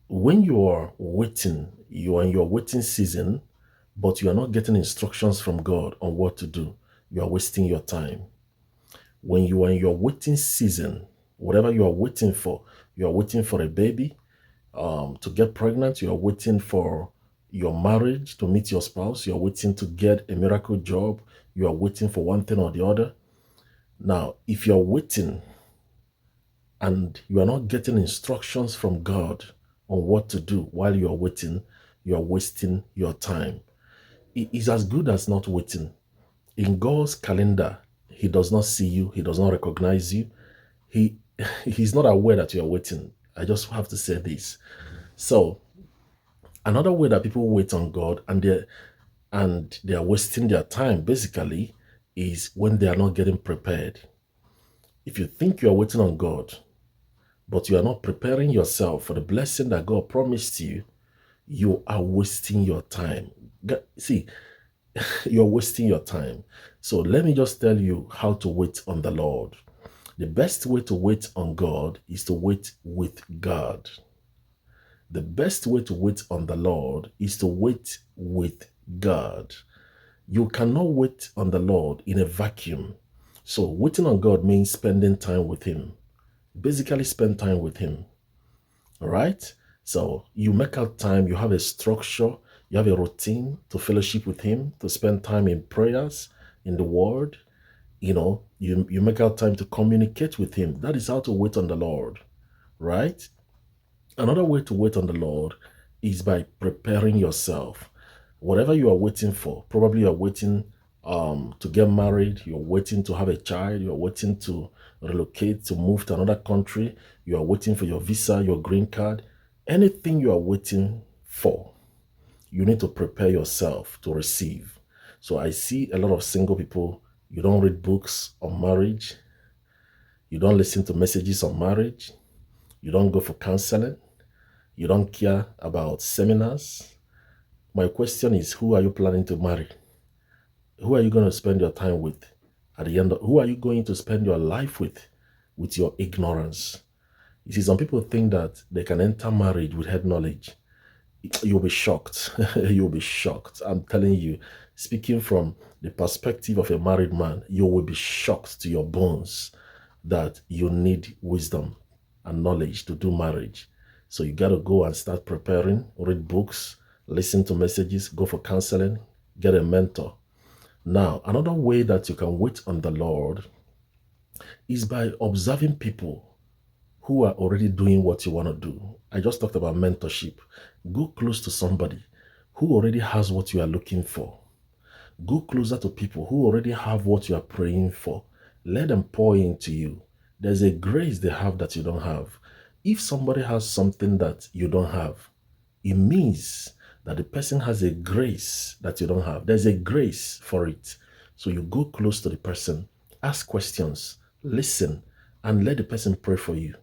When you are waiting, you are in your waiting season, but you are not getting instructions from God on what to do. You are wasting your time. When you are in your waiting season, whatever you are waiting for, you are waiting for a baby, to get pregnant, you are waiting for your marriage to meet your spouse, you are waiting to get a miracle job, you are waiting for one thing or the other. Now, if you're waiting and you are not getting instructions from God on what to do while you are waiting, you are wasting your time. It is as good as not waiting. In God's calendar, He does not see you, He does not recognize you. He He's not aware that you are waiting. I just have to say this. So another way that people wait on God and they are wasting their time basically is when they are not getting prepared. If you think you are waiting on God, but you are not preparing yourself for the blessing that God promised you, you are wasting your time. See, you're wasting your time. So let me just tell you how to wait on the Lord. The best way to wait on God is to wait with God. The best way to wait on the Lord is to wait with God. You cannot wait on the Lord in a vacuum. So waiting on God means spending time with Him. Basically, spend time with Him. All right? So you make out time, you have a structure, you have a routine to fellowship with Him, to spend time in prayers, in the Word. You make out time to communicate with Him. That is how to wait on the Lord, right? Another way to wait on the Lord is by preparing yourself. Whatever you are waiting for, probably you are waiting to get married, you're waiting to have a child, you're waiting to relocate, to move to another country, you are waiting for your visa, your green card. Anything you are waiting for, you need to prepare yourself to receive. So I see a lot of single people, you don't read books on marriage, you don't listen to messages on marriage, you don't go for counseling, you don't care about seminars. My question is, who are you planning to marry? Who are you going to spend your time with? At the end of, who are you going to spend your life with your ignorance? You see, some people think that they can enter marriage with head knowledge. You'll be shocked. You'll be shocked. I'm telling you, speaking from the perspective of a married man, you will be shocked to your bones that you need wisdom and knowledge to do marriage. So you got to go and start preparing, read books, listen to messages, go for counseling, get a mentor. Now, another way that you can wait on the Lord is by observing people who are already doing what you want to do. I just talked about mentorship. Go close to somebody who already has what you are looking for. Go closer to people who already have what you are praying for. Let them pour into you. There's a grace they have that you don't have. If somebody has something that you don't have, it means that the person has a grace that you don't have. There's a grace for it. So you go close to the person, ask questions, listen, and let the person pray for you.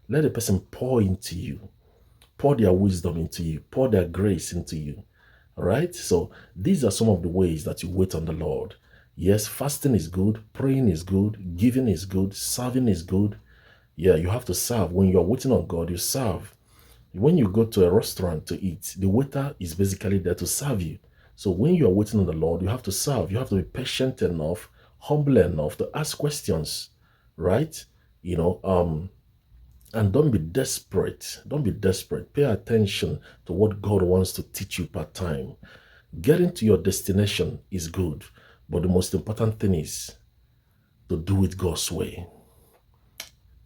Let the person pour into you, pour their wisdom into you, pour their grace into you. All right? So these are some of the ways that you wait on the Lord. Yes, fasting is good, praying is good, giving is good, serving is good. Yeah, you have to serve. When you're waiting on God, you serve. When you go to a restaurant to eat, the waiter is basically there to serve you. So when you are waiting on the Lord, you have to serve. You have to be patient enough, humble enough to ask questions, right? You know, and don't be desperate. Don't be desperate. Pay attention to what God wants to teach you part time. Getting to your destination is good, but the most important thing is to do it God's way.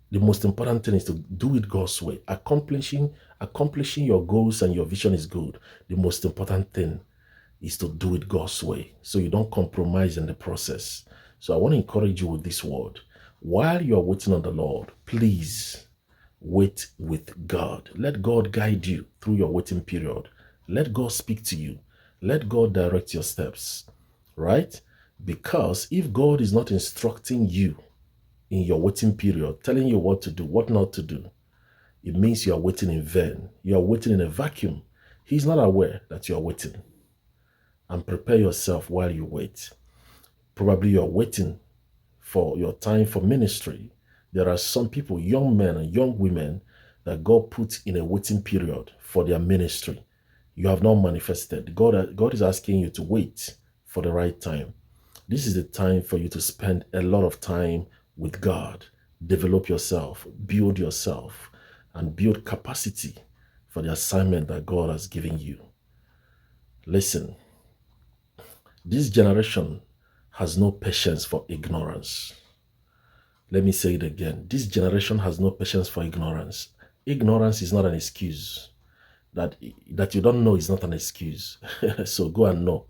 The most important thing is to do it God's way. Accomplishing your goals and your vision is good. The most important thing is to do it God's way, so you don't compromise in the process. So I want to encourage you with this word. While you are waiting on the Lord, please wait with God. Let God guide you through your waiting period. Let God speak to you. Let God direct your steps, right? Because if God is not instructing you in your waiting period, telling you what to do, what not to do, it means you are waiting in vain. You are waiting in a vacuum. He's not aware that you are waiting. And prepare yourself while you wait. Probably you are waiting for your time for ministry. There are some people, young men and young women, that God put in a waiting period for their ministry. You have not manifested. God is asking you to wait for the right time. This is the time for you to spend a lot of time with God. Develop yourself, and build capacity for the assignment that God has given you. Listen, this generation has no patience for ignorance. Let me say it again. This generation has no patience for ignorance. Ignorance is not an excuse. That you don't know is not an excuse. So go and know.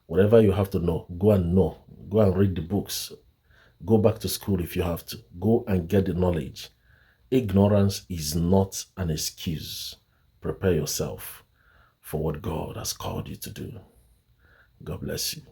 Whatever you have to know, go and know. Go and read the books. Go back to school if you have to. Go and get the knowledge. Ignorance is not an excuse. Prepare yourself for what God has called you to do. God bless you.